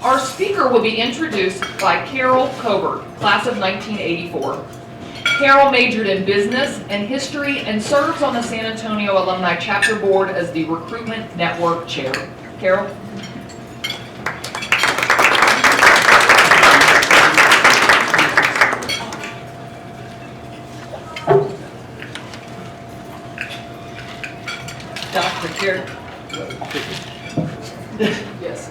Our speaker will be introduced by Carol Covert, class of 1984. Carol majored in business and history and serves on the San Antonio Alumni Chapter Board as the Recruitment Network Chair. Carol? Dr. Carey. Yes.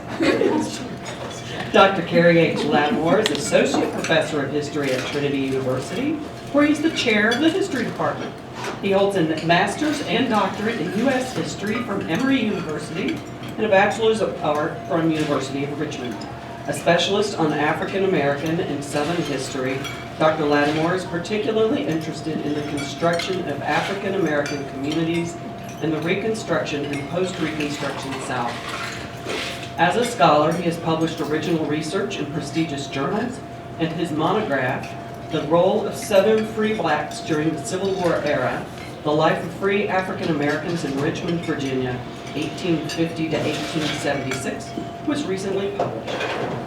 Dr. Carey H. Latimore is Associate Professor of History at Trinity University, where he's the chair of the History Department. He holds a master's and doctorate in U.S. History from Emory University and a bachelor's of art from University of Richmond. A specialist on African American and Southern history, Dr. Latimore is particularly interested in the construction of African American communities and the Reconstruction and post-Reconstruction South. As a scholar, he has published original research in prestigious journals, and his monograph, The Role of Southern Free Blacks During the Civil War Era, The Life of Free African Americans in Richmond, Virginia, 1850 to 1876, was recently published.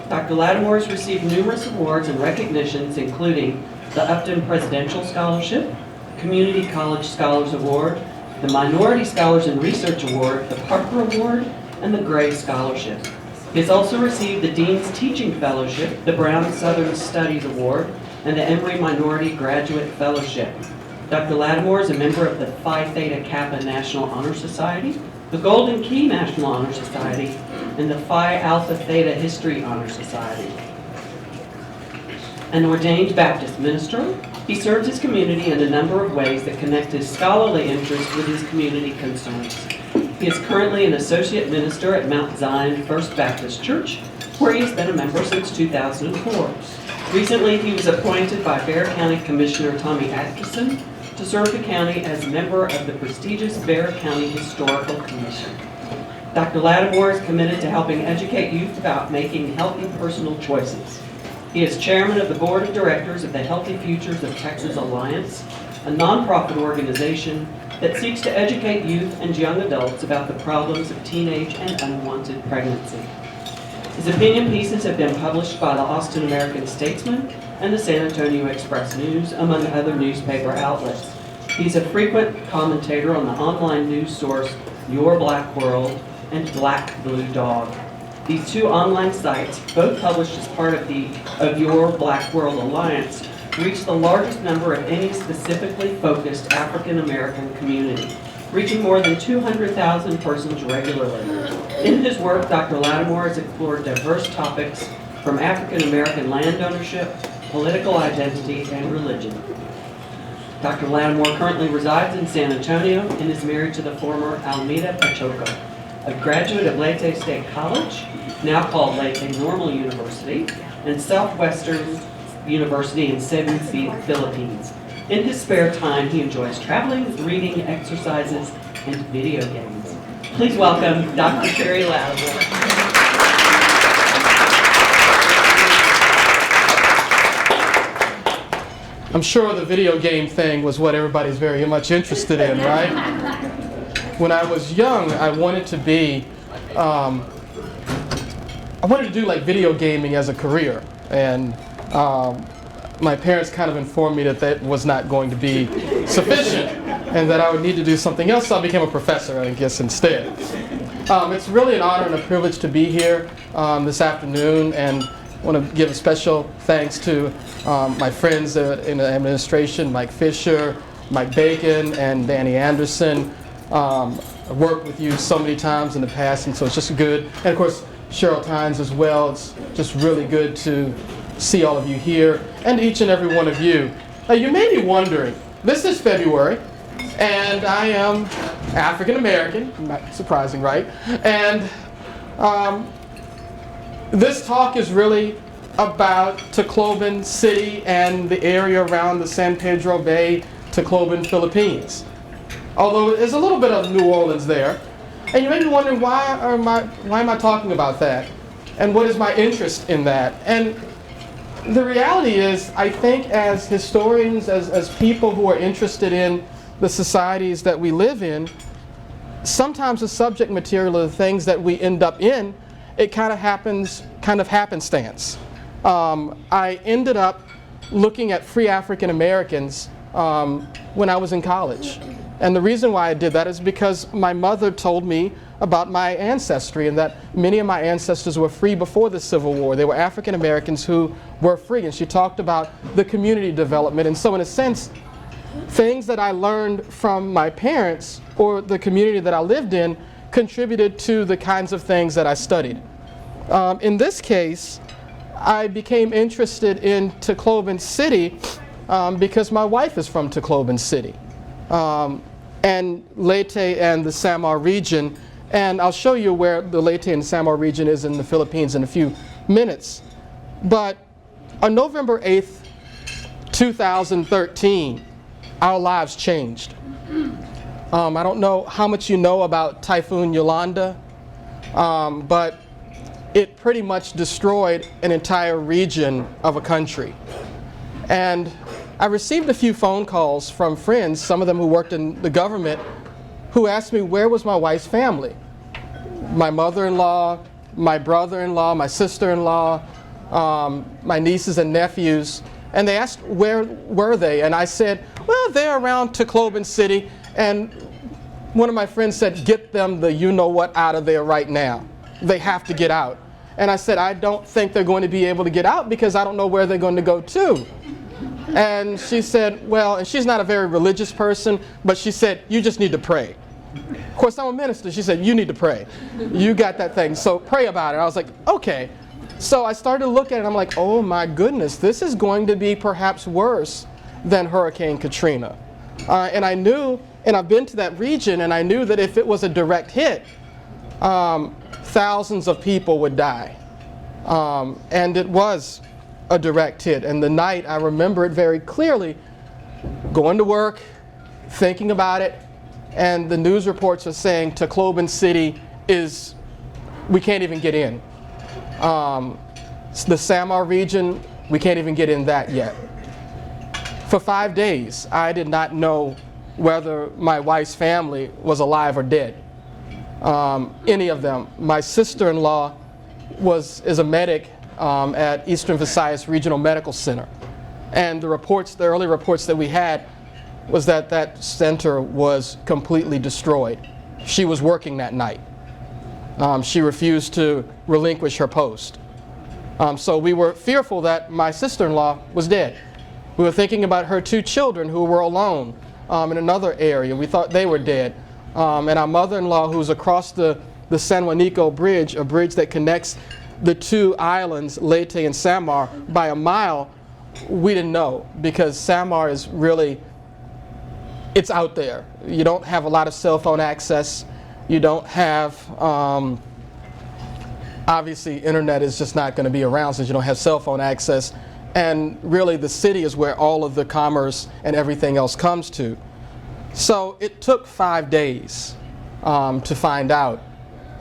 Dr. Latimore has received numerous awards and recognitions, including the Upton Presidential Scholarship, Community College Scholars Award, the Minority Scholars and Research Award, the Parker Award, and the Gray Scholarship. He has also received the Dean's Teaching Fellowship, the Brown Southern Studies Award, and the Emory Minority Graduate Fellowship. Dr. Latimore is a member of the Phi Theta Kappa National Honor Society, the Golden Key National Honor Society, and the Phi Alpha Theta History Honor Society. An ordained Baptist minister, he serves his community in a number of ways that connect his scholarly interest with his community concerns. He is currently an associate minister at Mount Zion First Baptist Church, where he has been a member since 2004. Recently, he was appointed by Bexar County Commissioner Tommy Atkinson to serve the county as member of the prestigious Bexar County Historical Commission. Dr. Latimore is committed to helping educate youth about making healthy personal choices. He is chairman of the board of directors of the Healthy Futures of Texas Alliance, a nonprofit organization that seeks to educate youth and young adults about the problems of teenage and unwanted pregnancy. His opinion pieces have been published by the Austin American-Statesman and the San Antonio Express-News, among other newspaper outlets. He's a frequent commentator on the online news source Your Black World and Black Blue Dog. These two online sites, both published as part of Your Black World Alliance, reach the largest number of any specifically focused African American community, reaching more than 200,000 persons regularly. In his work, Dr. Latimore has explored diverse topics from African American land ownership, political identity, and religion. Dr. Latimore currently resides in San Antonio and is married to the former Almeda Pachoco, a graduate of Leyte State College, now called Leyte Normal University, and Southwestern University in Cebu, Philippines. In his spare time, he enjoys traveling, reading, exercises, and video games. Please welcome Dr. Carey Latimore. I'm sure the video game thing was what everybody's very much interested in, right? When I was young, I wanted to be, I wanted to do like video gaming as a career, and my parents kind of informed me that that was not going to be sufficient and that I would need to do something else, so I became a professor, I guess, instead. It's really an honor and a privilege to be here this afternoon, and I want to give a special thanks to my friends in the administration, Mike Fisher, Mike Bacon, and Danny Anderson. I've worked with you so many times in the past, and so it's just good. And of course, Cheryl Tynes as well. It's just really good to see all of you here, and each and every one of you. Now, you may be wondering, this is February, and I am African American, not surprising, right? And this talk is really about Tacloban City and the area around the San Pedro Bay, Tacloban, Philippines. Although there's a little bit of New Orleans there. And you may be wondering, why am I talking about that? And what is my interest in that? And the reality is, I think as historians, as people who are interested in the societies that we live in, sometimes the subject material of the things that we end up in it kind of happenstance. I ended up looking at free African Americans when I was in college. And the reason why I did that is because my mother told me about my ancestry and that many of my ancestors were free before the Civil War. They were African Americans who were free, and she talked about the community development. And so in a sense, things that I learned from my parents or the community that I lived in contributed to the kinds of things that I studied. In this case, I became interested in Tacloban City because my wife is from Tacloban City, and Leyte and the Samar region. And I'll show you where the Leyte and Samar region is in the Philippines in a few minutes. But on November 8th, 2013, our lives changed. I don't know how much you know about Typhoon Yolanda, but it pretty much destroyed an entire region of a country. And I received a few phone calls from friends, some of them who worked in the government, who asked me where was my wife's family. My mother-in-law, my brother-in-law, my sister-in-law, my nieces and nephews, and they asked where were they, and I said, well, they're around Tacloban City, and one of my friends said, get them the you-know-what out of there right now. They have to get out. And I said, I don't think they're going to be able to get out because I don't know where they're going to go to. And she said, well, and she's not a very religious person, but she said, you just need to pray. Of course, I'm a minister. She said, you need to pray. You got that thing, so pray about it. I was like, okay. So I started to look at it, and I'm like, oh my goodness, this is going to be perhaps worse than Hurricane Katrina. And I knew, and I've been to that region, and I knew that if it was a direct hit, thousands of people would die. And it was a direct hit. And the night, I remember it very clearly, going to work, thinking about it, and the news reports are saying Tacloban City is, we can't even get in. The Samar region, we can't even get in that yet. For 5 days, I did not know whether my wife's family was alive or dead. Any of them. My sister-in-law is a medic at Eastern Visayas Regional Medical Center. And the early reports that we had was that that center was completely destroyed. She was working that night. She refused to relinquish her post. So we were fearful that my sister-in-law was dead. We were thinking about her 2 children who were alone in another area. We thought they were dead. And our mother-in-law, who's across the San Juanico Bridge, a bridge that connects the 2 islands, Leyte and Samar, by a mile, we didn't know because Samar is really, it's out there. You don't have a lot of cell phone access. You don't have, obviously internet is just not going to be around since you don't have cell phone access. And really the city is where all of the commerce and everything else comes to. So it took 5 days to find out.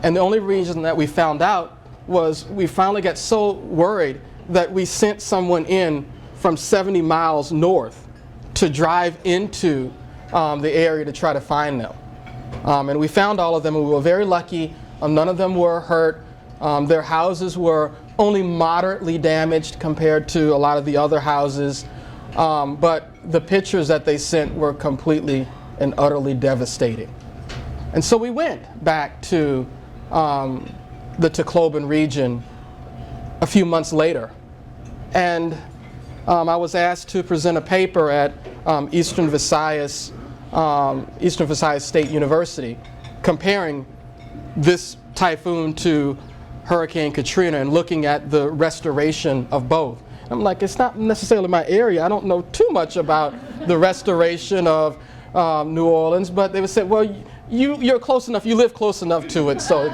And the only reason that we found out was we finally got so worried that we sent someone in from 70 miles north to drive into the area to try to find them. And we found all of them, and we were very lucky. None of them were hurt. Their houses were only moderately damaged compared to a lot of the other houses. But the pictures that they sent were completely and utterly devastating. And so we went back to the Tacloban region a few months later. And I was asked to present a paper at Eastern Visayas State University comparing this typhoon to Hurricane Katrina and looking at the restoration of both. I'm like, it's not necessarily my area. I don't know too much about the restoration of New Orleans, but they would say, well, you're close enough, you live close enough to it. So,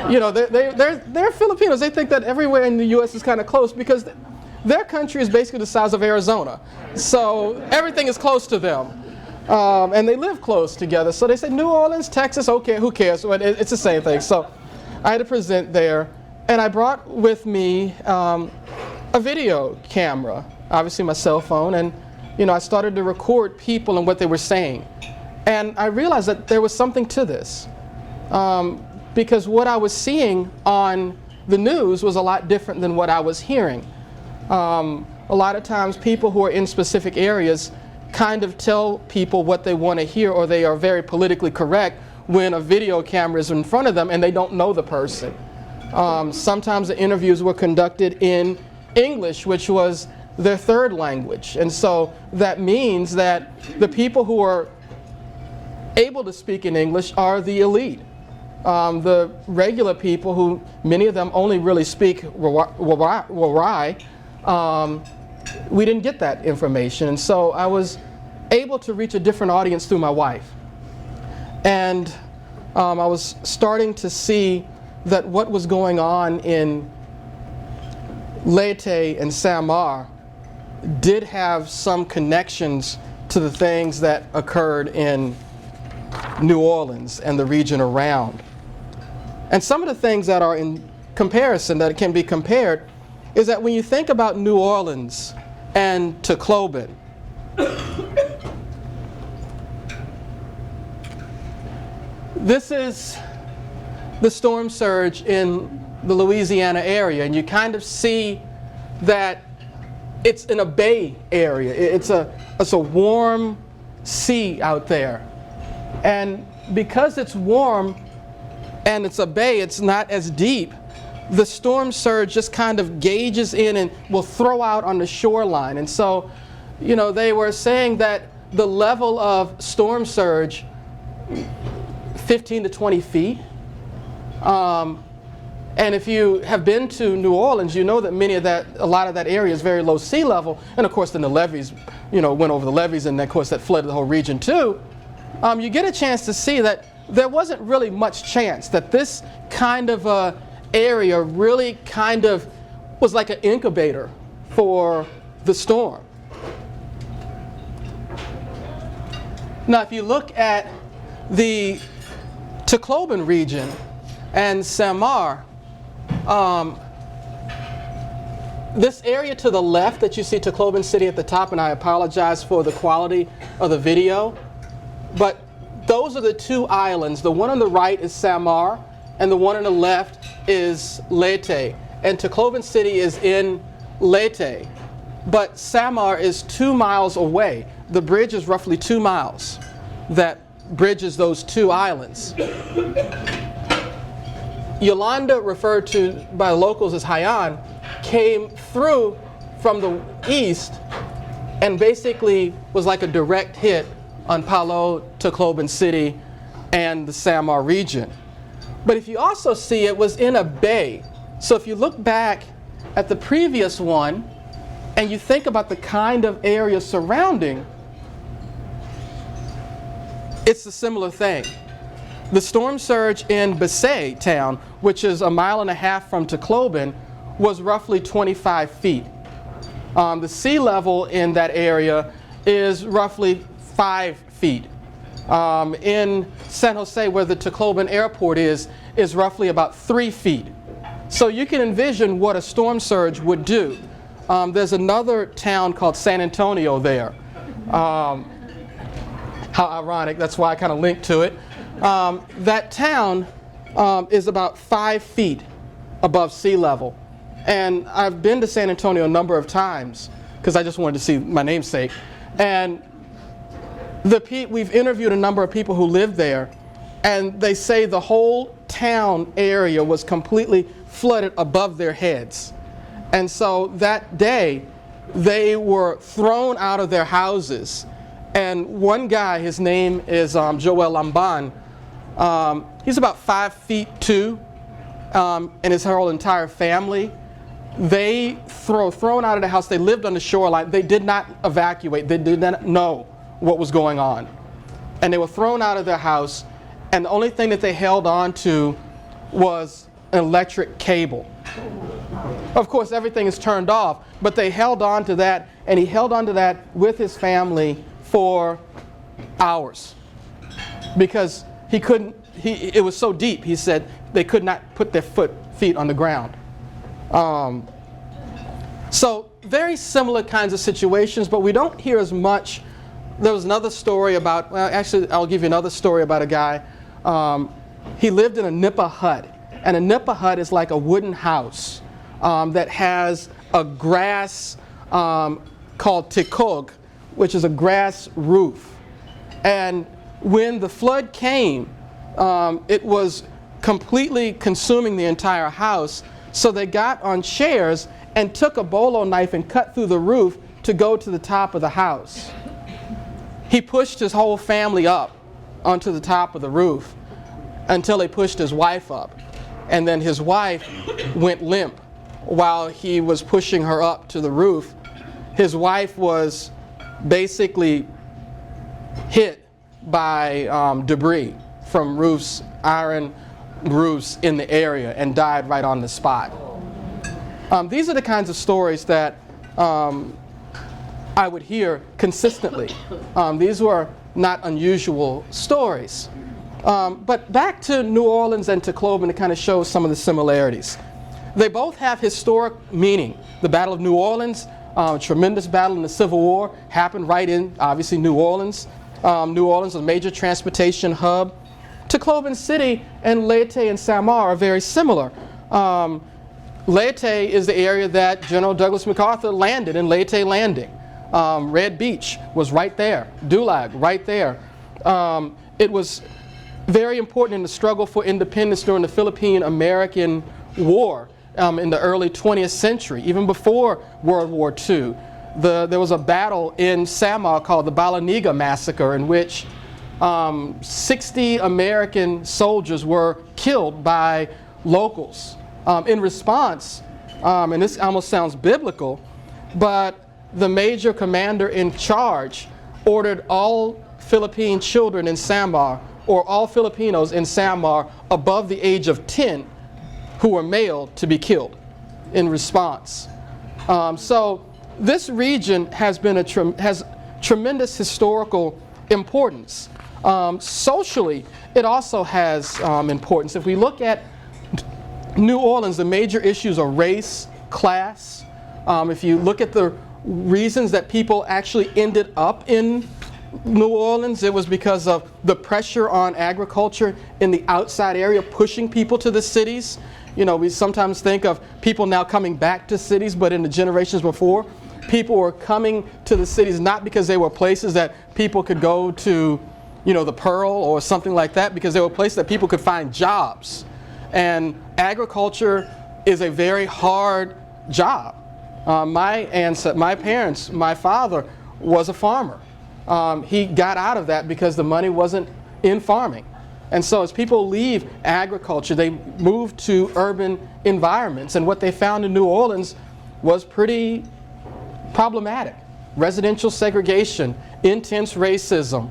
you know, they're Filipinos. They think that everywhere in the U.S. is kind of close because their country is basically the size of Arizona. So everything is close to them. And they live close together. So they say, New Orleans, Texas, okay, who cares? Well, it's the same thing. So I had to present there. And I brought with me a video camera, obviously my cell phone. And, you know, I started to record people and what they were saying. And I realized that there was something to this. because what I was seeing on the news was a lot different than what I was hearing. A lot of times people who are in specific areas kind of tell people what they want to hear, or they are very politically correct when a video camera is in front of them and they don't know the person. Sometimes the interviews were conducted in English, which was their third language. And so that means that the people who are able to speak in English are the elite. The regular people, who many of them only really speak Warai, we didn't get that information. And so I was able to reach a different audience through my wife. And I was starting to see that what was going on in Leyte and Samar did have some connections to the things that occurred in New Orleans and the region around. And some of the things that are in comparison, that can be compared, is that when you think about New Orleans and Tacloban, this is the storm surge in the Louisiana area, and you kind of see that it's in a bay area. It's a warm sea out there. And because it's warm and it's a bay, it's not as deep, the storm surge just kind of gauges in and will throw out on the shoreline. And so, you know, they were saying that the level of storm surge, 15 to 20 feet. And if you have been to New Orleans, you know that a lot of that area is very low sea level. And of course, then the levees, you know, went over the levees, and of course that flooded the whole region too. You get a chance to see that there wasn't really much chance that this kind of area really kind of was like an incubator for the storm. Now, if you look at the Tacloban region and Samar, this area to the left that you see Tacloban City at the top, and I apologize for the quality of the video, but those are the two islands. The one on the right is Samar, and the one on the left is Leyte. And Tacloban City is in Leyte, but Samar is 2 miles away. The bridge is roughly 2 miles that bridges those two islands. Yolanda, referred to by locals as Haiyan, came through from the east and basically was like a direct hit on Palo, Tacloban City, and the Samar region. But if you also see, it was in a bay. So if you look back at the previous one and you think about the kind of area surrounding, it's a similar thing. The storm surge in Basay town, which is 1.5 miles from Tacloban, was roughly 25 feet. The sea level in that area is roughly 5 feet. In San Jose, where the Tacloban airport is roughly about 3 feet. So you can envision what a storm surge would do. There's another town called San Antonio there. How ironic, that's why I kind of linked to it. That town is about 5 feet above sea level. And I've been to San Antonio a number of times because I just wanted to see my namesake. And we've interviewed a number of people who live there, and they say the whole town area was completely flooded above their heads. And so that day, they were thrown out of their houses. And one guy, his name is Joel Lamban. He's about 5'2", and his whole entire family. They thrown out of the house. They lived on the shoreline. They did not evacuate. They did not know what was going on. And they were thrown out of their house, and the only thing that they held on to was an electric cable. Of course, everything is turned off, but they held on to that, and he held on to that with his family for hours because he couldn't, it was so deep, he said, they could not put their feet on the ground. So very similar kinds of situations, but we don't hear as much. There was another story about, well, actually, I'll give you another story about a guy He lived in a nipa hut. And a nipa hut is like a wooden house that has a grass called tikog, which is a grass roof. And when the flood came, it was completely consuming the entire house. So they got on chairs and took a bolo knife and cut through the roof to go to the top of the house. He pushed his whole family up onto the top of the roof until they pushed his wife up. And then his wife went limp while he was pushing her up to the roof. His wife was basically hit by debris from roofs, iron roofs in the area, and died right on the spot. These are the kinds of stories that I would hear consistently. These were not unusual stories. But back to New Orleans and Tacloban to kind of show some of the similarities. They both have historic meaning. The Battle of New Orleans, tremendous battle in the Civil War, happened right in, obviously, New Orleans. New Orleans is a major transportation hub. Tacloban City and Leyte and Saint-Marc are very similar. Leyte is the area that General Douglas MacArthur landed in Leyte Landing. Red Beach was right there. Dulag, right there. It was very important in the struggle for independence during the Philippine-American War in the early 20th century, even before World War II. There was a battle in Saint-Marc called the Balaniga Massacre, in which 60 American soldiers were killed by locals. In response, and this almost sounds biblical, but the major commander in charge ordered all Philippine children in Saint-Marc, or all Filipinos in Saint-Marc above the age of 10 who were male, to be killed in response. So this region has been has tremendous historical importance. Socially, it also has importance. If we look at New Orleans, the major issues are race, class. If you look at the reasons that people actually ended up in New Orleans, it was because of the pressure on agriculture in the outside area pushing people to the cities. You know, we sometimes think of people now coming back to cities, but in the generations before, people were coming to the cities not because they were places that people could go to, you know, the Pearl or something like that, because they were places that people could find jobs. And agriculture is a very hard job. My parents, my father was a farmer. He got out of that because the money wasn't in farming. And so as people leave agriculture, they move to urban environments. And what they found in New Orleans was pretty problematic. Residential segregation, intense racism,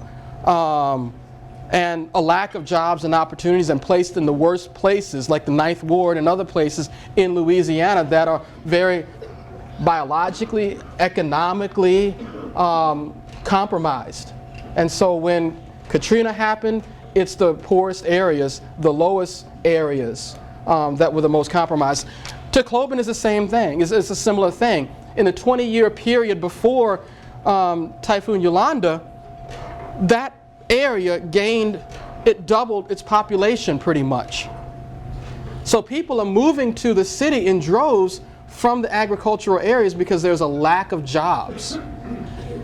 and a lack of jobs and opportunities, and placed in the worst places like the Ninth Ward and other places in Louisiana that are very biologically, economically compromised. And so when Katrina happened, it's the poorest areas, the lowest areas that were the most compromised. Tacloban is the same thing. It's a similar thing. In the 20-year period before Typhoon Yolanda, that area doubled its population pretty much. So people are moving to the city in droves from the agricultural areas because there's a lack of jobs.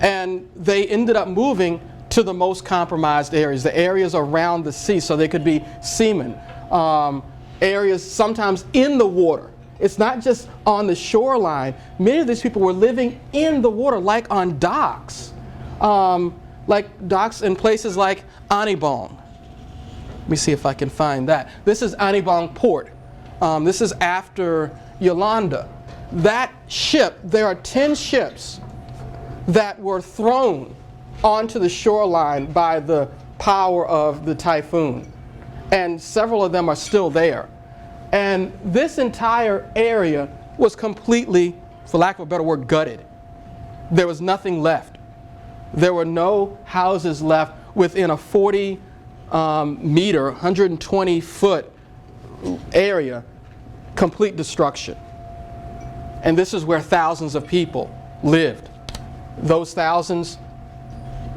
And they ended up moving to the most compromised areas, the areas around the sea, so they could be seamen, areas sometimes in the water. It's not just on the shoreline. Many of these people were living in the water, like on docks, in places like Anibong. Let me see if I can find that. This is Anibong Port. This is after Yolanda. That ship, there are 10 ships that were thrown onto the shoreline by the power of the typhoon. And several of them are still there. And this entire area was completely, for lack of a better word, gutted. There was nothing left. There were no houses left within a 40 meter, 120 foot area, complete destruction. And this is where thousands of people lived. Those thousands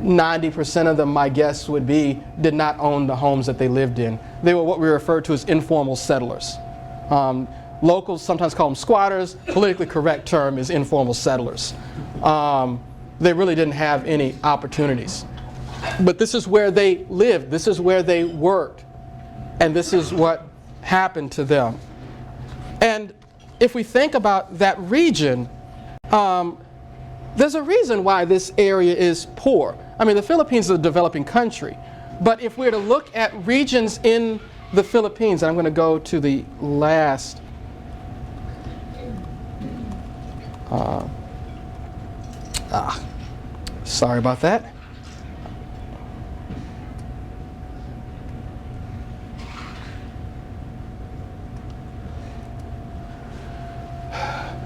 90% of them, my guess would be, did not own the homes that they lived in. They were what we refer to as informal settlers. Locals sometimes call them squatters. Politically correct term is informal settlers. They really didn't have any opportunities. But this is where they lived. This is where they worked. And this is what happened to them. And if we think about that region, there's a reason why this area is poor. I mean, the Philippines is a developing country. But if we were to look at regions in the Philippines, and I'm going to go to the last sorry about that.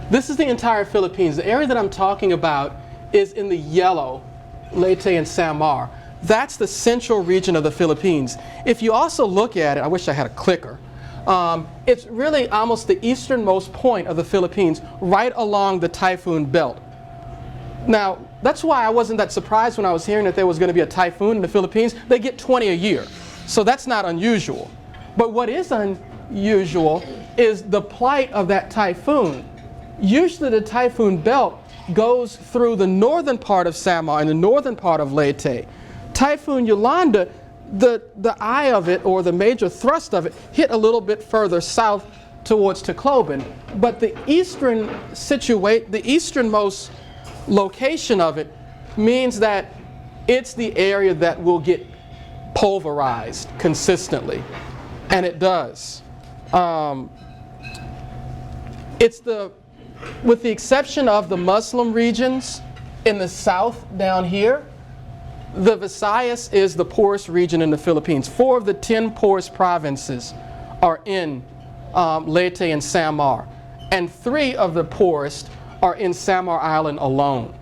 This is the entire Philippines. The area that I'm talking about is in the yellow, Leyte and Samar. That's the central region of the Philippines. If you also look at it, I wish I had a clicker. It's really almost the easternmost point of the Philippines, right along the typhoon belt. Now, that's why I wasn't that surprised when I was hearing that there was going to be a typhoon in the Philippines. They get 20 a year, so that's not unusual. But what is unusual is the plight of that typhoon. Usually the typhoon belt goes through the northern part of Samar and the northern part of Leyte. Typhoon Yolanda, the eye of it, or the major thrust of it, hit a little bit further south towards Tacloban. But the easternmost location of it means that it's the area that will get pulverized consistently. And it does. With the exception of the Muslim regions in the south down here, the Visayas is the poorest region in the Philippines. 4 of the 10 poorest provinces are in Leyte and Samar, and 3 of the poorest are in Samar Island alone.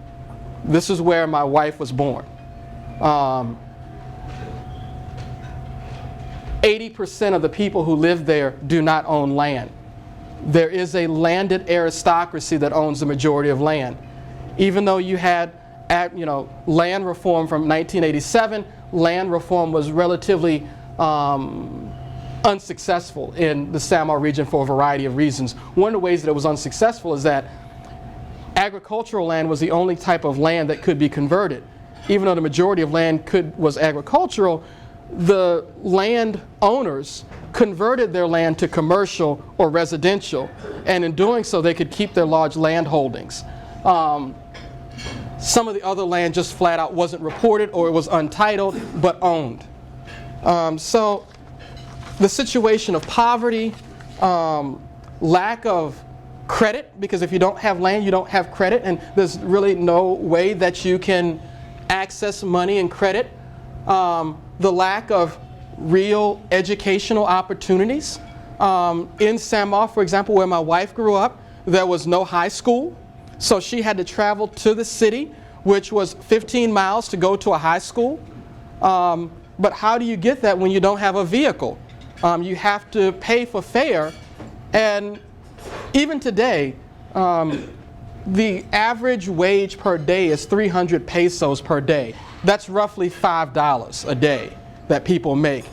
This is where my wife was born. 80% of the people who live there do not own land. There is a landed aristocracy that owns the majority of land. Even though you had land reform from 1987, land reform was relatively unsuccessful in the Samar region for a variety of reasons. One of the ways that it was unsuccessful is that agricultural land was the only type of land that could be converted. Even though the majority of land was agricultural, the land owners converted their land to commercial or residential, and in doing so they could keep their large land holdings. Some of the other land just flat out wasn't reported, or it was untitled but owned. So the situation of poverty, lack of credit, because if you don't have land you don't have credit, and there's really no way that you can access money and credit. The lack of real educational opportunities. In Samar, for example, where my wife grew up, there was no high school, so she had to travel to the city, which was 15 miles to go to a high school. But how do you get that when you don't have a vehicle? You have to pay for fare, and even today, the average wage per day is 300 pesos per day. That's roughly $5 a day that people make.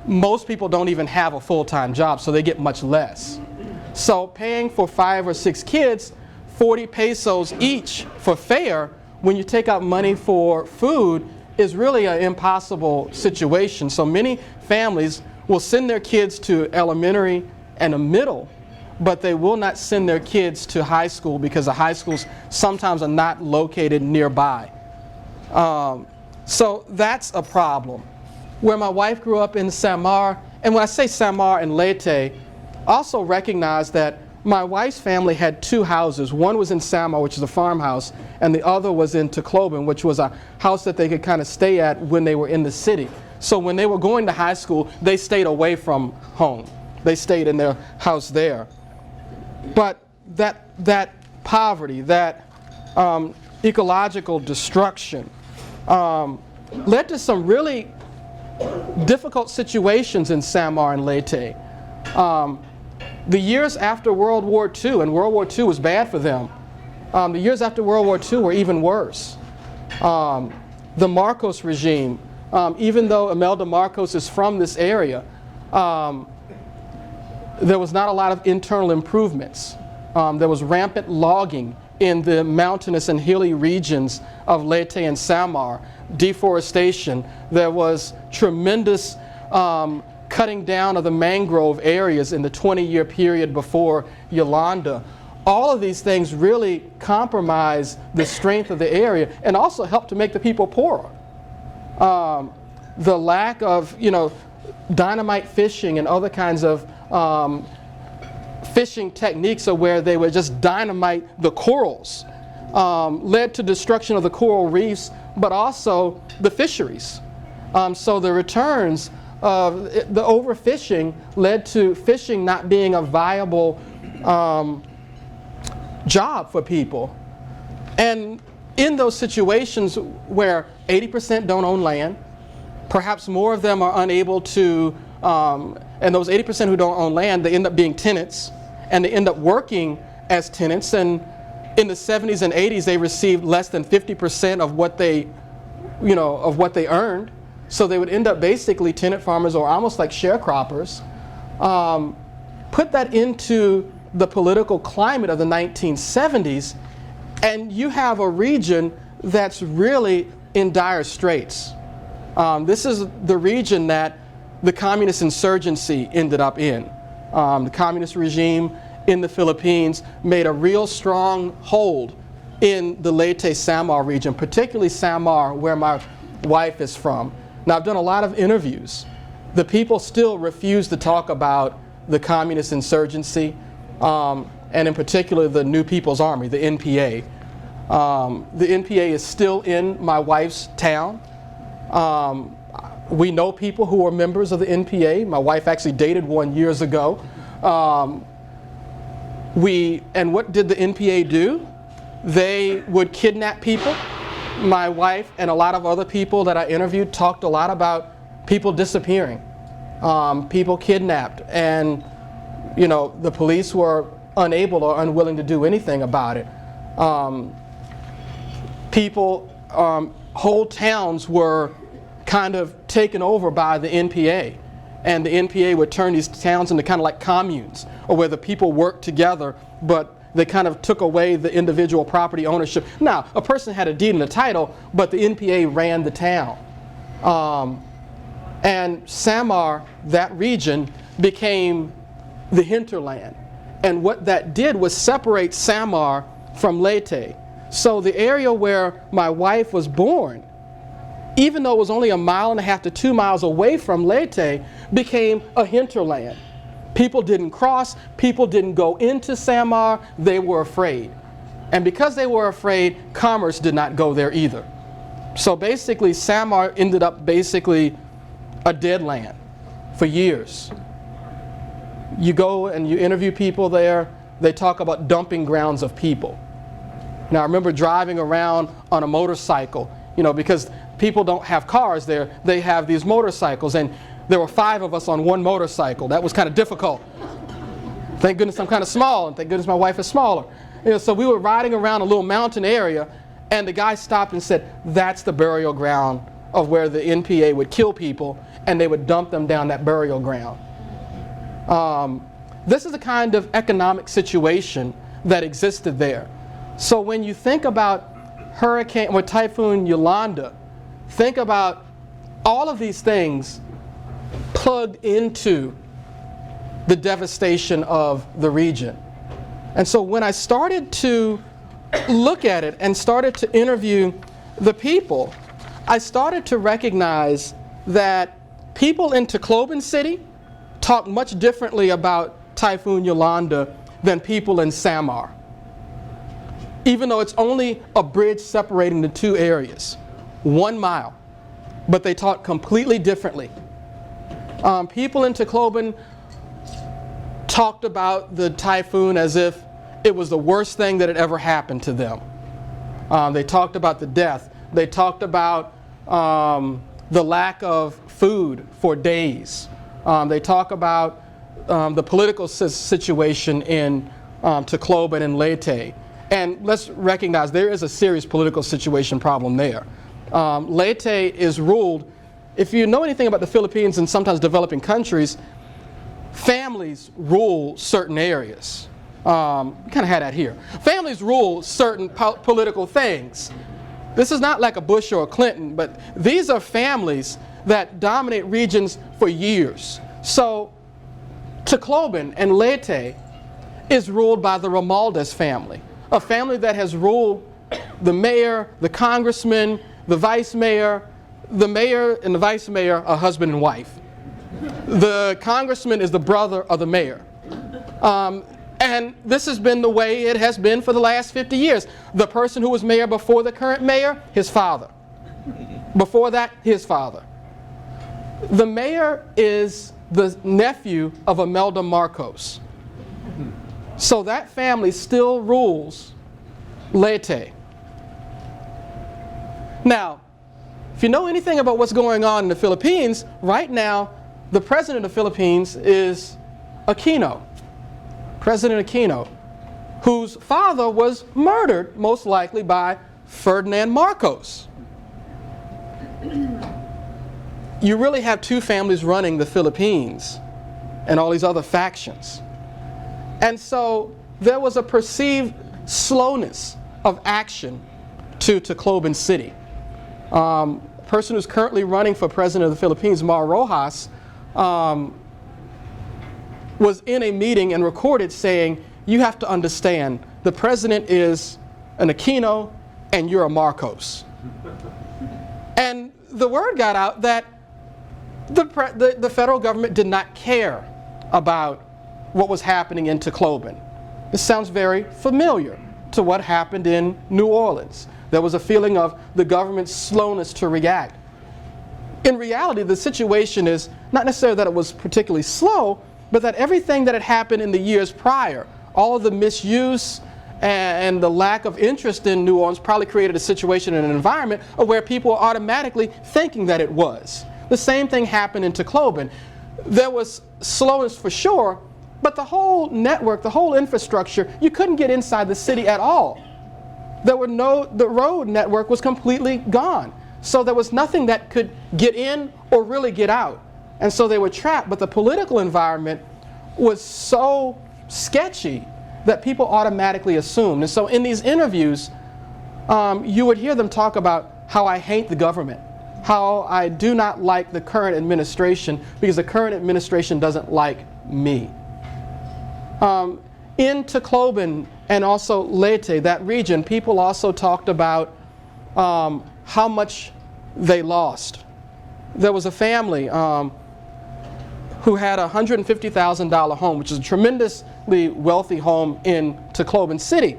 Most people don't even have a full-time job, so they get much less. So paying for 5 or 6 kids, 40 pesos each for fare, when you take out money for food, is really an impossible situation. So many families will send their kids to elementary and a middle, but they will not send their kids to high school because the high schools sometimes are not located nearby. So that's a problem. Where my wife grew up in Samar, and when I say Samar and Leyte, also recognize that my wife's family had 2 houses. One was in Samar, which is a farmhouse, and the other was in Tacloban, which was a house that they could kind of stay at when they were in the city. So when they were going to high school, they stayed away from home. They stayed in their house there. But that poverty, that ecological destruction, led to some really difficult situations in Samar and Leyte. The years after World War II, and World War II was bad for them, the years after World War II were even worse. the Marcos regime, even though Imelda Marcos is from this area, there was not a lot of internal improvements. There was rampant logging in the mountainous and hilly regions of Leyte and Samar, deforestation. There was tremendous cutting down of the mangrove areas in the 20-year period before Yolanda. All of these things really compromise the strength of the area and also help to make the people poorer. The lack of, dynamite fishing and other kinds of fishing techniques are where they would just dynamite the corals, led to destruction of the coral reefs, but also the fisheries. So the returns of the overfishing led to fishing not being a viable job for people. And in those situations where 80% don't own land, perhaps more of them are unable to, and those 80% who don't own land, they end up being tenants, and they end up working as tenants. And in the 70s and 80s, they received less than 50% of what they, of what they earned. So they would end up basically tenant farmers or almost like sharecroppers. Put that into the political climate of the 1970s, and you have a region that's really in dire straits. This is the region that the communist insurgency ended up in. The communist regime in the Philippines made a real strong hold in the Leyte Samar region, particularly Samar, where my wife is from. Now, I've done a lot of interviews. The people still refuse to talk about the communist insurgency, and in particular the New People's Army, the NPA. The NPA is still in my wife's town. We know people who are members of the NPA. My wife actually dated one years ago. And what did the NPA do? They would kidnap people. My wife and a lot of other people that I interviewed talked a lot about people disappearing, people kidnapped, and the police were unable or unwilling to do anything about it. Whole towns were kind of taken over by the NPA, and the NPA would turn these towns into kind of like communes, or where the people worked together, but they kind of took away the individual property ownership. Now, a person had a deed and a title, but the NPA ran the town. And Samar, that region, became the hinterland. And what that did was separate Samar from Leyte. So the area where my wife was born, even though it was only 1.5 miles to 2 miles away from Leyte, became a hinterland. People didn't cross, people didn't go into Samar, they were afraid. And because they were afraid, commerce did not go there either. So basically, Samar ended up basically a dead land for years. You go and you interview people there, they talk about dumping grounds of people. Now, I remember driving around on a motorcycle, because people don't have cars there, they have these motorcycles, and there were 5 of us on one motorcycle. That was kind of difficult. Thank goodness I'm kind of small, and thank goodness my wife is smaller. So we were riding around a little mountain area, and the guy stopped and said, that's the burial ground of where the NPA would kill people, and they would dump them down that burial ground. This is the kind of economic situation that existed there. So when you think about Typhoon Yolanda, think about all of these things plugged into the devastation of the region. And so when I started to look at it and started to interview the people, I started to recognize that people in Tacloban City talk much differently about Typhoon Yolanda than people in Samar, even though it's only a bridge separating the two areas, 1 mile, but they talk completely differently. People in Tacloban talked about the typhoon as if it was the worst thing that had ever happened to them. They talked about the death. They talked about the lack of food for days. They talk about the political situation in Tacloban and Leyte. And let's recognize there is a serious political situation problem there. Leyte is ruled, if you know anything about the Philippines and sometimes developing countries, families rule certain areas. We kind of had that here. Families rule certain political things. This is not like a Bush or a Clinton, but these are families that dominate regions for years. So Tacloban and Leyte is ruled by the Romualdez family, a family that has ruled the mayor, the congressman, the vice mayor. The mayor and the vice mayor are husband and wife. The congressman is the brother of the mayor. And this has been the way it has been for the last 50 years. The person who was mayor before the current mayor, his father. Before that, his father. The mayor is the nephew of Imelda Marcos. So that family still rules Leyte. Now, if you know anything about what's going on in the Philippines, right now, the president of the Philippines is Aquino, President Aquino, whose father was murdered, most likely by Ferdinand Marcos. You really have two families running the Philippines and all these other factions. And so there was a perceived slowness of action to Tacloban City. Person who's currently running for president of the Philippines, Mar Rojas, was in a meeting and recorded saying, you have to understand, the president is an Aquino and you're a Marcos. And the word got out that the federal government did not care about what was happening in Tacloban. This sounds very familiar to what happened in New Orleans. There was a feeling of the government's slowness to react. In reality, the situation is not necessarily that it was particularly slow, but that everything that had happened in the years prior, all of the misuse and the lack of interest in New Orleans probably created a situation and an environment where people were automatically thinking that it was. The same thing happened in Tacloban. There was slowness for sure, but the whole network, the whole infrastructure, you couldn't get inside the city at all. The road network was completely gone. So there was nothing that could get in or really get out. And so they were trapped, but the political environment was so sketchy that people automatically assumed. And so in these interviews, you would hear them talk about how I hate the government, how I do not like the current administration because the current administration doesn't like me. In Tacloban and also Leyte, that region, people also talked about how much they lost. There was a family who had a $150,000 home, which is a tremendously wealthy home in Tacloban City.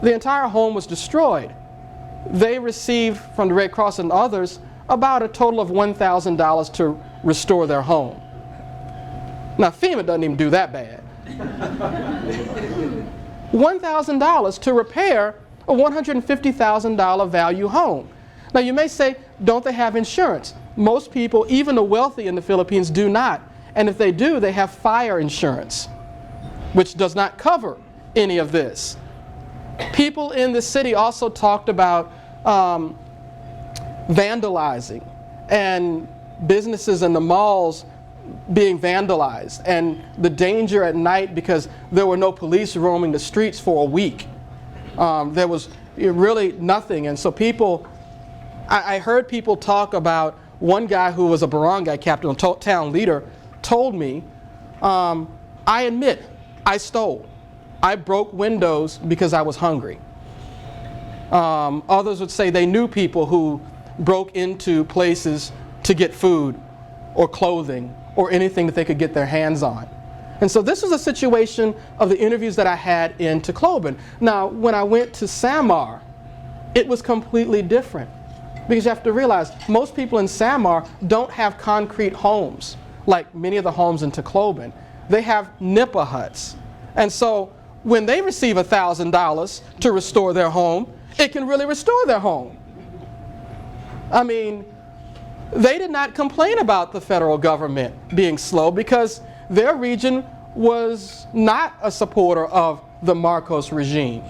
The entire home was destroyed. They received from the Red Cross and others about a total of $1,000 to restore their home. Now FEMA doesn't even do that bad. $1,000 to repair a $150,000 value home. Now you may say, don't they have insurance? Most people, even the wealthy in the Philippines, do not. And if they do, they have fire insurance, which does not cover any of this. People in the city also talked about vandalizing and businesses in the malls being vandalized and the danger at night because there were no police roaming the streets for a week. There was really nothing. And so people, I heard people talk about one guy who was a barangay captain, a town leader, told me, I admit, I stole. I broke windows because I was hungry. Others would say they knew people who broke into places to get food or clothing or anything that they could get their hands on. And so this was a situation of the interviews that I had in Tacloban. Now, when I went to Samar, it was completely different. Because you have to realize, most people in Samar don't have concrete homes like many of the homes in Tacloban. They have nipa huts. And so when they receive $1,000 to restore their home, it can really restore their home. I mean, they did not complain about the federal government being slow because their region was not a supporter of the Marcos regime.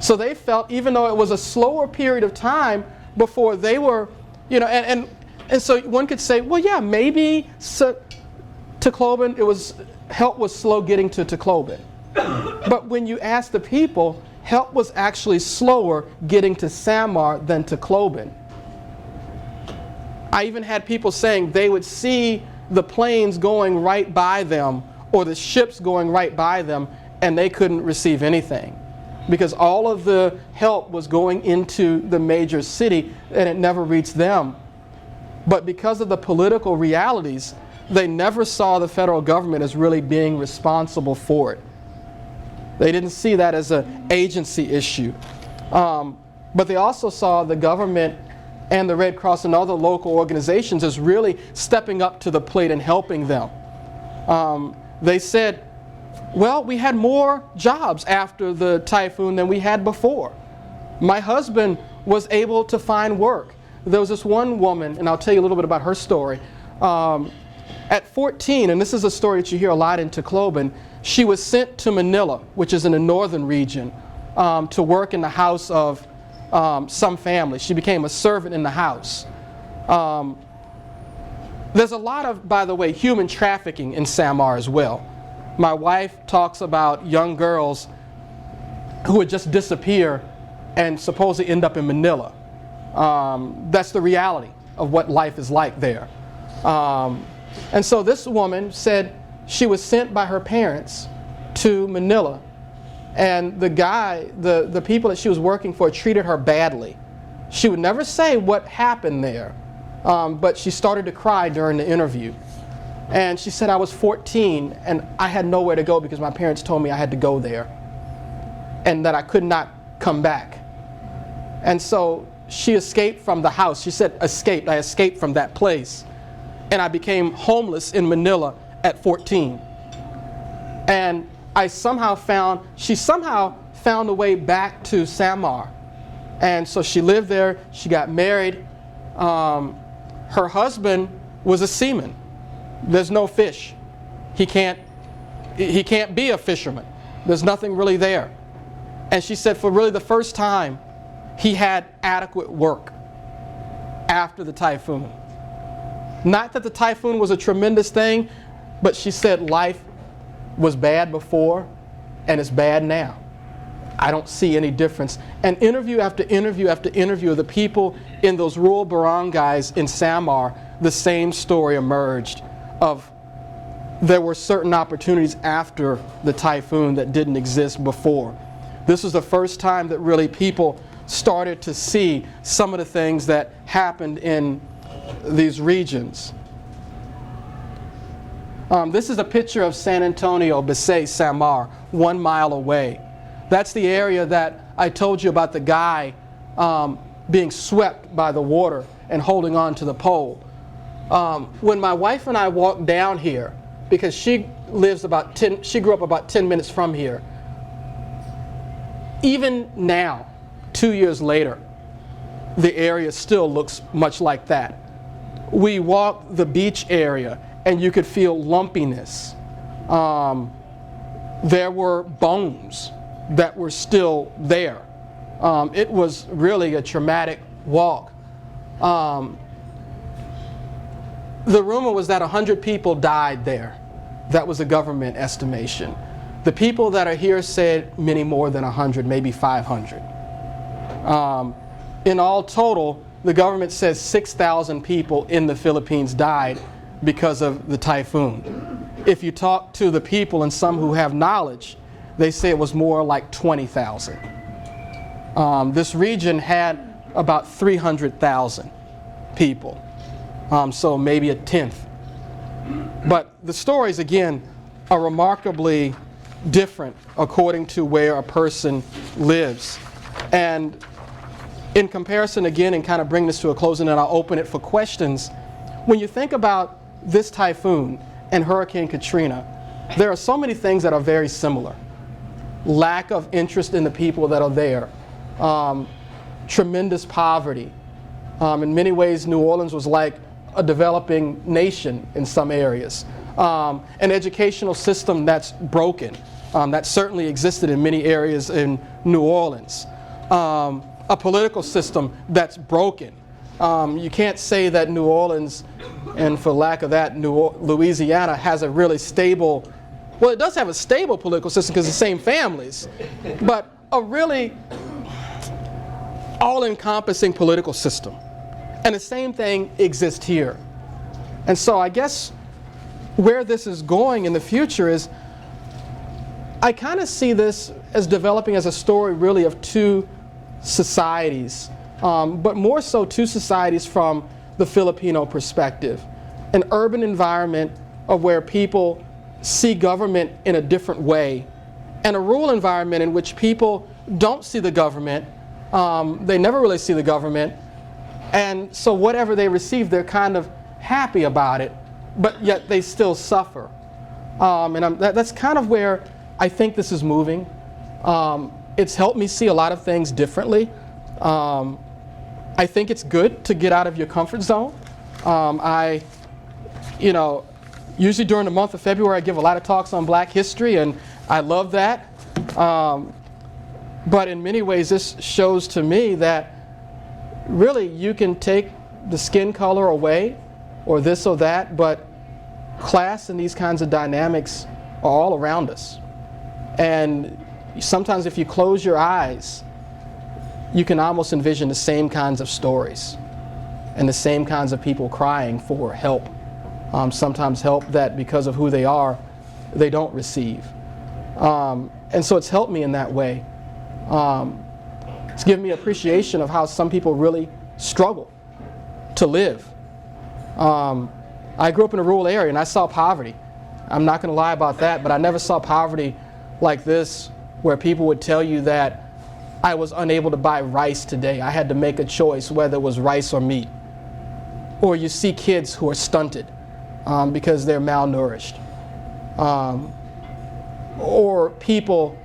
So they felt, even though it was a slower period of time before they were, and so one could say, well, yeah, maybe Tacloban, help was slow getting to Tacloban. But when you ask the people, help was actually slower getting to Samar than Tacloban. I even had people saying they would see the planes going right by them or the ships going right by them, and they couldn't receive anything because all of the help was going into the major city and it never reached them. But because of the political realities, they never saw the federal government as really being responsible for it. They didn't see that as an agency issue. But they also saw the government and the Red Cross and other local organizations as really stepping up to the plate and helping them. They said, well, we had more jobs after the typhoon than we had before. My husband was able to find work. There was this one woman, and I'll tell you a little bit about her story. At 14, and this is a story that you hear a lot in Tacloban, she was sent to Manila, which is in the northern region, to work in the house of some family. She became a servant in the house. There's a lot of, by the way, human trafficking in Samar as well. My wife talks about young girls who would just disappear and supposedly end up in Manila. That's the reality of what life is like there. And so this woman said she was sent by her parents to Manila, and the people that she was working for treated her badly. She would never say what happened there, but she started to cry during the interview. And she said, I was 14 and I had nowhere to go because my parents told me I had to go there and that I could not come back. And so she escaped from the house. She said, I escaped from that place. And I became homeless in Manila at 14. And she somehow found a way back to Samar. And so she lived there, she got married. Her husband was a seaman. There's no fish. He can't be a fisherman. There's nothing really there. And she said for really the first time, he had adequate work after the typhoon. Not that the typhoon was a tremendous thing, but she said life was bad before and it's bad now. I don't see any difference. And interview after interview after interview of the people in those rural barangays in Samar, the same story emerged of there were certain opportunities after the typhoon that didn't exist before. This was the first time that really people started to see some of the things that happened in these regions. This is a picture of San Antonio, Bisay, Samar, 1 mile away. That's the area that I told you about the guy being swept by the water and holding on to the pole. When my wife and I walked down here, because she grew up about 10 minutes from here, even now, 2 years later, the area still looks much like that. We walked the beach area and you could feel lumpiness. There were bones that were still there. It was really a traumatic walk. The rumor was that 100 people died there. That was a government estimation. The people that are here said many more than 100, maybe 500. In all total, the government says 6,000 people in the Philippines died because of the typhoon. If you talk to the people and some who have knowledge, they say it was more like 20,000. This region had about 300,000 people, so maybe a tenth. But the stories, again, are remarkably different according to where a person lives. And in comparison, again, and kind of bring this to a close, and then I'll open it for questions. When you think about this typhoon and Hurricane Katrina, there are so many things that are very similar. Lack of interest in the people that are there. Tremendous poverty. In many ways, New Orleans was like a developing nation in some areas. An educational system that's broken. that certainly existed in many areas in New Orleans. A political system that's broken. You can't say that New Orleans, and for lack of that, Louisiana has a really stable, well, it does have a stable political system because it's the same families, but a really all-encompassing political system. And the same thing exists here. And so I guess where this is going in the future is, I kind of see this as developing as a story really of two societies, but more so two societies from the Filipino perspective. An urban environment of where people see government in a different way, and a rural environment in which people don't see the government. They never really see the government, and so whatever they receive, they're kind of happy about it, but yet they still suffer. And that's kind of where I think this is moving. It's helped me see a lot of things differently. I think it's good to get out of your comfort zone. Usually during the month of February, I give a lot of talks on Black history, and I love that. But in many ways, this shows to me that really you can take the skin color away, or this or that, but class and these kinds of dynamics are all around us. And sometimes if you close your eyes, you can almost envision the same kinds of stories and the same kinds of people crying for help. Sometimes help that because of who they are, they don't receive. And so it's helped me in that way. It's given me appreciation of how some people really struggle to live. I grew up in a rural area and I saw poverty. I'm not going to lie about that, but I never saw poverty like this, where people would tell you that I was unable to buy rice today. I had to make a choice whether it was rice or meat. Or you see kids who are stunted because they're malnourished. Or people's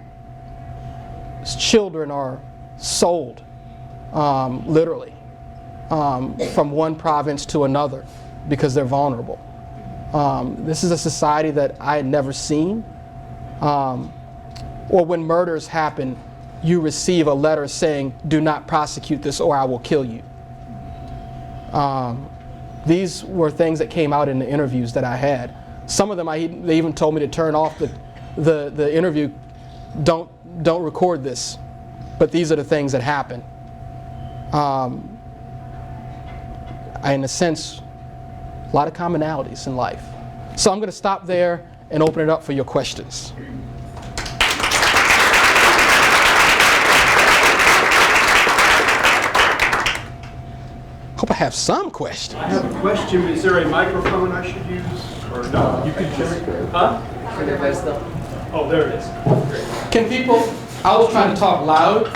children are sold, literally, from one province to another because they're vulnerable. This is a society that I had never seen. Or when murders happen, you receive a letter saying, "Do not prosecute this or I will kill you." These were things that came out in the interviews that I had. Some of them, they even told me to turn off the interview. Don't record this. But these are the things that happen. In a sense, a lot of commonalities in life. So I'm going to stop there and open it up for your questions. Hope I have some questions. I have a question. Is there a microphone I should use? Or no? You can just... Huh? Oh, there it is. Great. Can people... I was trying to talk loud.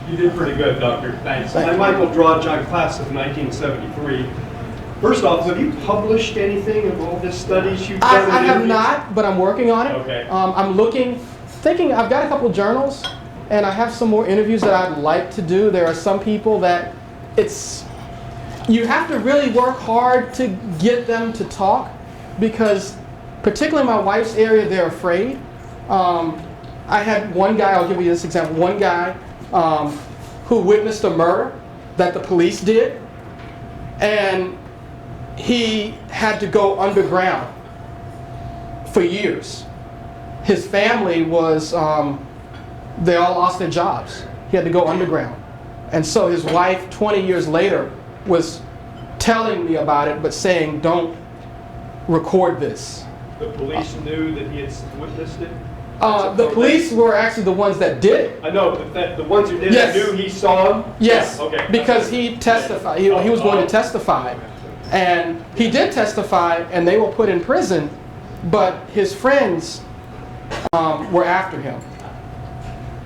You did pretty good, Doctor. Thanks. I'm Michael Drudge. I'm class of 1973. First off, have you published anything of all the studies you've done? I have not, but I'm working on it. Okay. I'm thinking, I've got a couple journals, and I have some more interviews that I'd like to do. There are some people that you have to really work hard to get them to talk, because particularly in my wife's area, they're afraid. I had one guy, I'll give you this example, one guy who witnessed a murder that the police did, and he had to go underground for years. His family was, they all lost their jobs. He had to go underground. And so his wife, 20 years later, was telling me about it, but saying, "Don't record this." The police knew that he had witnessed it? The police were actually the ones that did it. I know, but the ones who did Yes. it knew he saw him? Yes, Okay. because he testified. He was going to testify. And he did testify, and they were put in prison, but his friends were after him.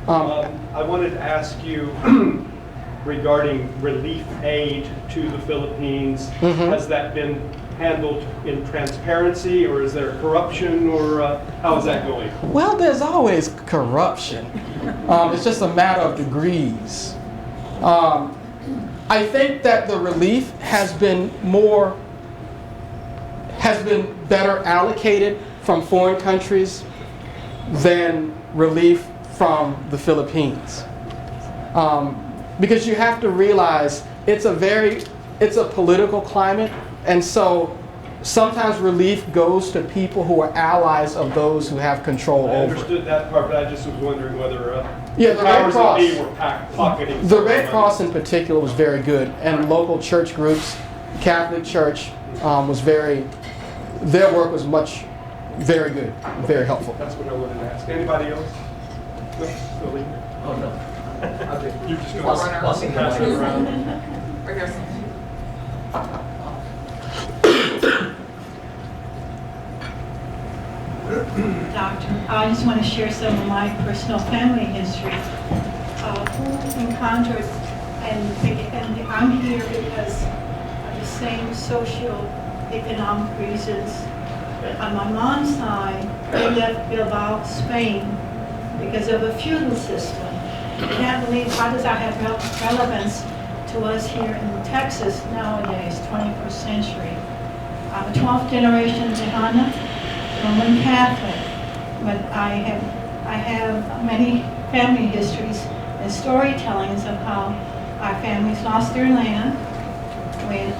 I wanted to ask you regarding relief aid to the Philippines. Mhm. Has that been handled in transparency, or is there corruption, or how is that going? Well, there's always corruption. It's just a matter of degrees. I think that the relief has been better allocated from foreign countries than relief from the Philippines. Because you have to realize it's a political climate, and so sometimes relief goes to people who are allies of those who have control I over. understood that part, but I just was wondering whether Yeah, the Red powers Cross. that be were pocketing. The some of Red money. Cross in particular was very good, and local church groups, Catholic Church their work was very good, very helpful. That's what I wanted to ask. Anybody else? No? Still leaving? Oh, no. You're just going Plus- to plus in the pass it mic. around? Right here. Doctor, I just want to share some of my personal family history. Who encountered, and I'm here because of the same socio-economic reasons. On my mom's side, they left Bilbao, Spain, because of a feudal system. You can't believe how does that have relevance to us here in Texas nowadays, 21st century. I'm a 12th generation Tejana, Roman Catholic, but I have many family histories and storytellings of how our families lost their land when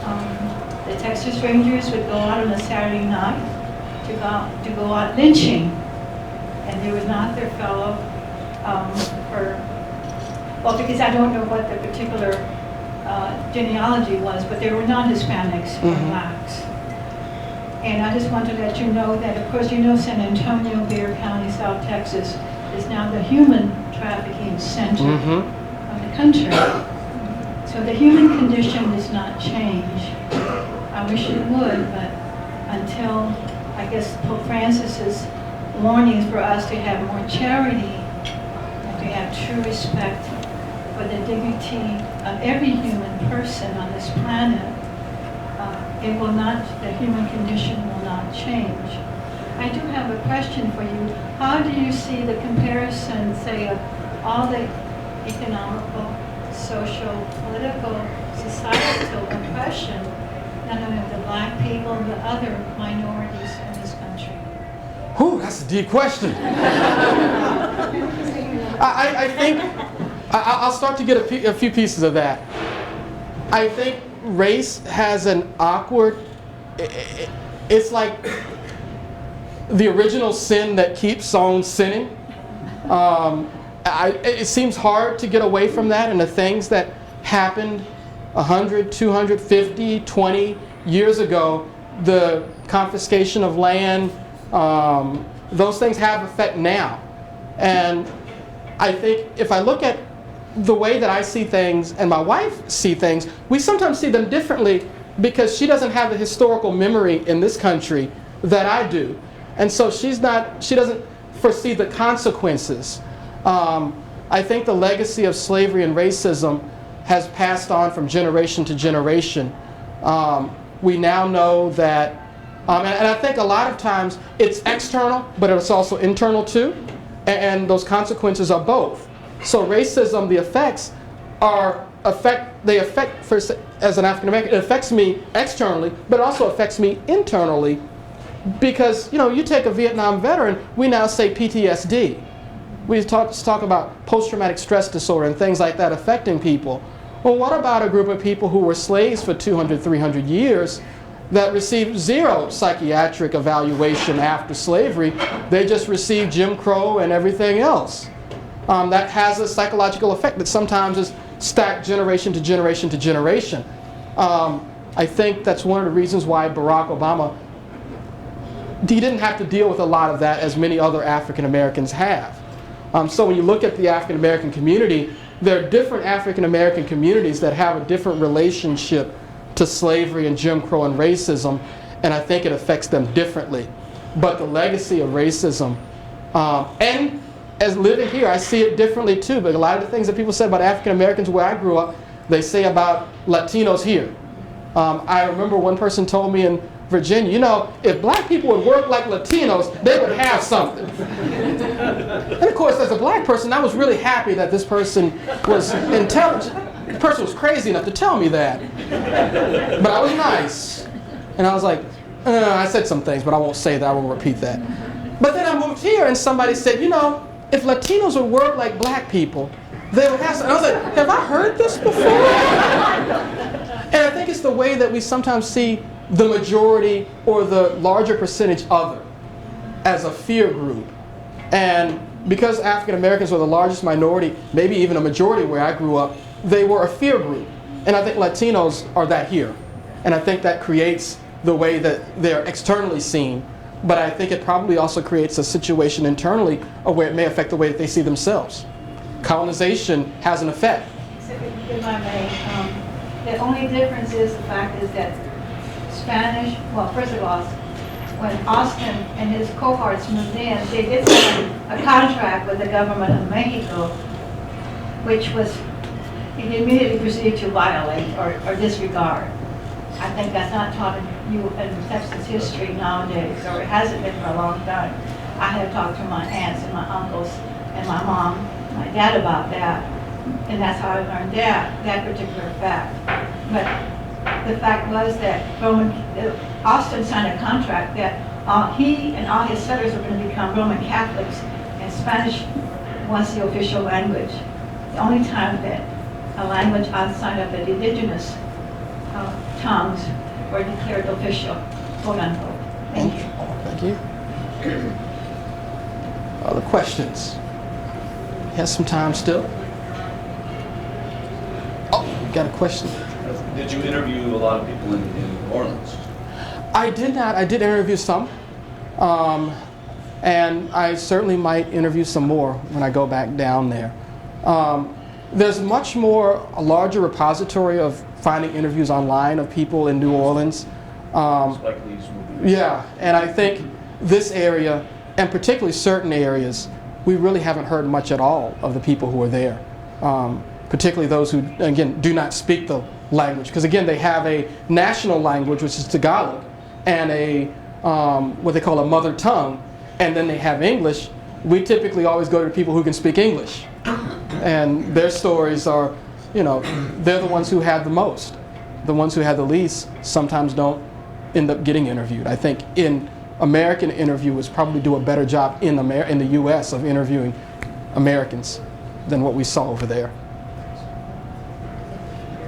the Texas Rangers would go out on a Saturday night to go out lynching, and they would not their fellow because I don't know what the particular genealogy was, but they were non-Hispanics or blacks. And I just want to let you know that, of course, you know San Antonio, Bexar County, South Texas is now the human trafficking center of the country. So the human condition does not change. I wish it would, but until, I guess, Pope Francis's warnings for us to have more charity and to have true respect for the dignity of every human person on this planet, the human condition will not change. I do have a question for you. How do you see the comparison, say, of all the economical, social, political, societal oppression, not only of the black people, but other minorities in this country? Whew, that's a deep question. I think I'll start to get a few pieces of that. I think race has an awkward, it's like the original sin that keeps on sinning. It seems hard to get away from that, and the things that happened 100, 250, 20 years ago, the confiscation of land, those things have effect now. And I think if I look at the way that I see things and my wife see things, we sometimes see them differently because she doesn't have the historical memory in this country that I do. And so she doesn't foresee the consequences. I think the legacy of slavery and racism has passed on from generation to generation. We now know that, and I think a lot of times it's external, but it's also internal too, and those consequences are both. So racism, the effects as an African American, it affects me externally, but it also affects me internally, because you take a Vietnam veteran, we now say PTSD. We talk about post-traumatic stress disorder and things like that affecting people. Well, what about a group of people who were slaves for 200, 300 years that received zero psychiatric evaluation after slavery? They just received Jim Crow and everything else. That has a psychological effect that sometimes is stacked generation to generation to generation. I think that's one of the reasons why Barack Obama, he didn't have to deal with a lot of that as many other African Americans have. So when you look at the African American community, there are different African American communities that have a different relationship to slavery and Jim Crow and racism, and I think it affects them differently. But the legacy of racism, and as living here, I see it differently too, but a lot of the things that people say about African Americans where I grew up, they say about Latinos here. I remember one person told me in Virginia, if black people would work like Latinos, they would have something. And of course, as a black person, I was really happy that this person was intelligent. The person was crazy enough to tell me that. But I was nice. And I was like, I said some things, but I won't say that, I won't repeat that. But then I moved here and somebody said, you know, if Latinos would work like black people, they would have some. I was like, have I heard this before? And I think it's the way that we sometimes see the majority or the larger percentage other as a fear group. And because African Americans were the largest minority, maybe even a majority where I grew up, they were a fear group. And I think Latinos are that here. And I think that creates the way that they're externally seen. But I think it probably also creates a situation internally where it may affect the way that they see themselves. Colonization has an effect. If I may, the only difference is the fact is that Spanish, well, first of all, when Austin and his cohorts moved in, they did sign a contract with the government of Mexico, which was he immediately proceeded to violate or disregard. I think that's not taught in Texas history nowadays, or it hasn't been for a long time. I have talked to my aunts and my uncles and my mom, my dad about that, and that's how I learned that particular fact. But the fact was that Austin signed a contract that he and all his settlers were going to become Roman Catholics, and Spanish was the official language. The only time that a language outside of the indigenous tongues were declared official, quote unquote. Thank you. Thank you. Other questions? Has some time still? Oh, we got a question. Did you interview a lot of people in New Orleans? I did not. I did interview some. And I certainly might interview some more when I go back down there. There's much more, a larger repository of finding interviews online of people in New Orleans. Spike Lee's movie. Yeah, and I think this area, and particularly certain areas, we really haven't heard much at all of the people who are there. Particularly those who, again, do not speak the language. Because again, they have a national language, which is Tagalog, and a, what they call a mother tongue, and then they have English. We typically always go to people who can speak English. And their stories are, you know, they're the ones who had the most. The ones who had the least sometimes don't end up getting interviewed. I think American interviewers probably do a better job in the U.S. of interviewing Americans than what we saw over there.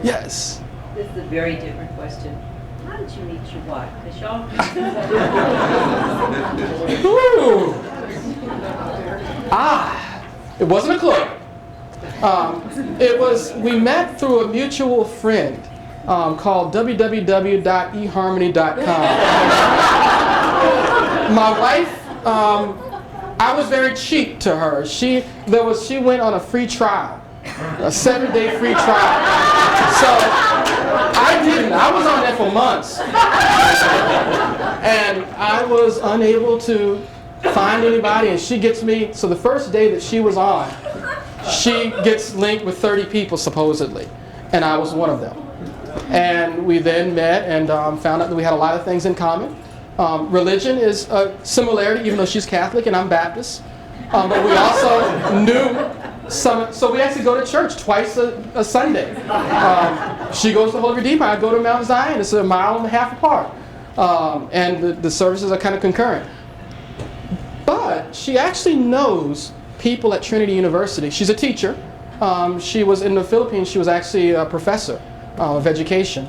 Yes? This is a very different question. How did you meet your wife? Because y'all... Ooh. It wasn't a club. We met through a mutual friend called www.eharmony.com. My wife, I was very cheap to her. She went on a free trial, a 7-day free trial. So I didn't. I was on there for months. And I was unable to find anybody, and she gets me, so the first day that she was on, she gets linked with 30 people supposedly, and I was one of them. And we then met and found out that we had a lot of things in common. Religion is a similarity, even though she's Catholic and I'm Baptist. But we also knew some, so we actually go to church twice a Sunday. She goes to Holy Redeemer, I go to Mount Zion. It's 1.5 miles apart. And the services are kind of concurrent. But she actually knows people at Trinity University. She's a teacher. She was in the Philippines. She was actually a professor of education.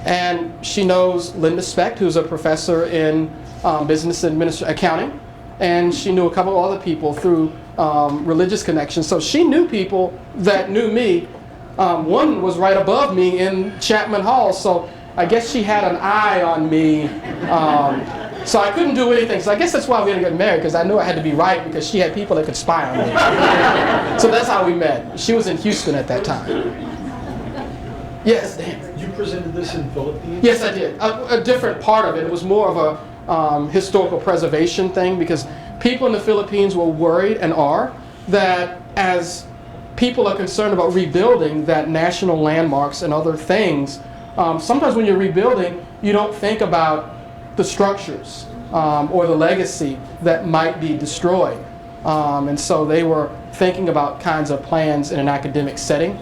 And she knows Linda Specht, who's a professor in business accounting. And she knew a couple of other people through religious connections. So she knew people that knew me. One was right above me in Chapman Hall. So I guess she had an eye on me. So I couldn't do anything. So I guess that's why we didn't get married, because I knew I had to be right, because she had people that could spy on me. So that's how we met. She was in Houston at that time. Yes, Dan. You presented this in Philippines? Yes, I did. A different part of it. It was more of a historical preservation thing, because people in the Philippines were worried, and are, that as people are concerned about rebuilding, that national landmarks and other things, sometimes when you're rebuilding, you don't think about the structures or the legacy that might be destroyed. And so they were thinking about kinds of plans in an academic setting.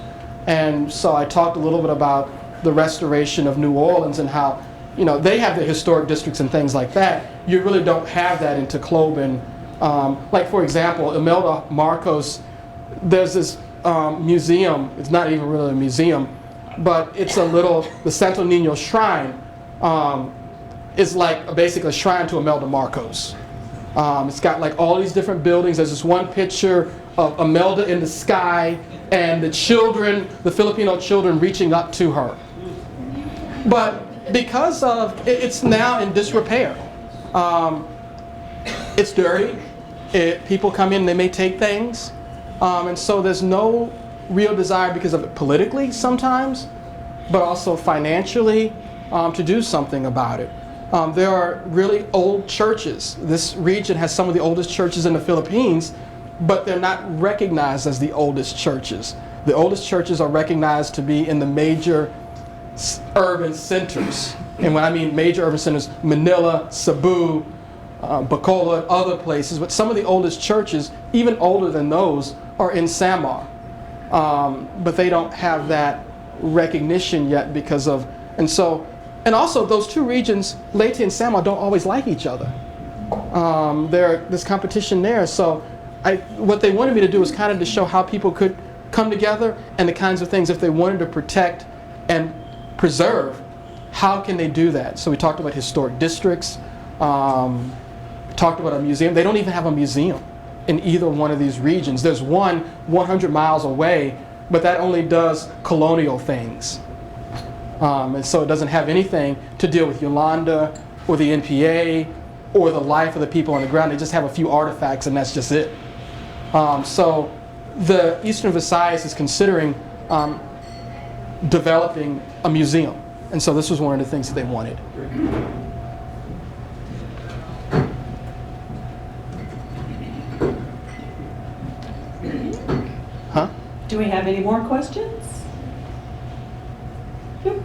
And so I talked a little bit about the restoration of New Orleans and how, you know, they have the historic districts and things like that. You really don't have that in Tacloban Like for example, Imelda Marcos, there's this museum, it's not even really a museum, but it's the Santo Nino Shrine is like basically a shrine to Imelda Marcos. It's got like all these different buildings. There's this one picture of Imelda in the sky and the children, the Filipino children reaching up to her. But because of, it's now in disrepair. It's dirty. People come in, they may take things. And so there's no real desire because of it politically sometimes, but also financially to do something about it. There are really old churches. This region has some of the oldest churches in the Philippines, but they're not recognized as the oldest churches. The oldest churches are recognized to be in the major urban centers. And when I mean major urban centers, Manila, Cebu, Bacolod, other places. But some of the oldest churches, even older than those, are in Samar. But they don't have that recognition yet because of, and also those two regions, Leyte and Samar, don't always like each other. There's competition there. So what they wanted me to do was kind of to show how people could come together and the kinds of things if they wanted to protect and preserve, how can they do that? So we talked about historic districts, talked about a museum. They don't even have a museum in either one of these regions. There's one 100 miles away, but that only does colonial things. And so it doesn't have anything to deal with Yolanda or the NPA or the life of the people on the ground. They just have a few artifacts and that's just it. So the Eastern Visayas is considering developing a museum. And so this was one of the things that they wanted. Huh? Do we have any more questions? Whew.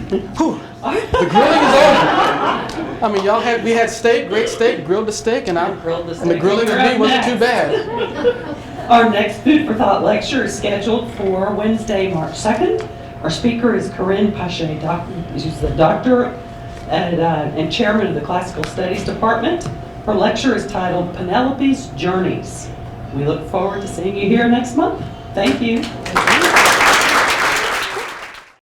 The grilling is over. I mean, we had steak, great steak, grilled the steak, and the grilling of me wasn't too bad. Our next Food for Thought lecture is scheduled for Wednesday, March 2nd. Our speaker is Corinne Pache. She's the doctor and chairman of the Classical Studies Department. Her lecture is titled Penelope's Journeys. We look forward to seeing you here next month. Thank you.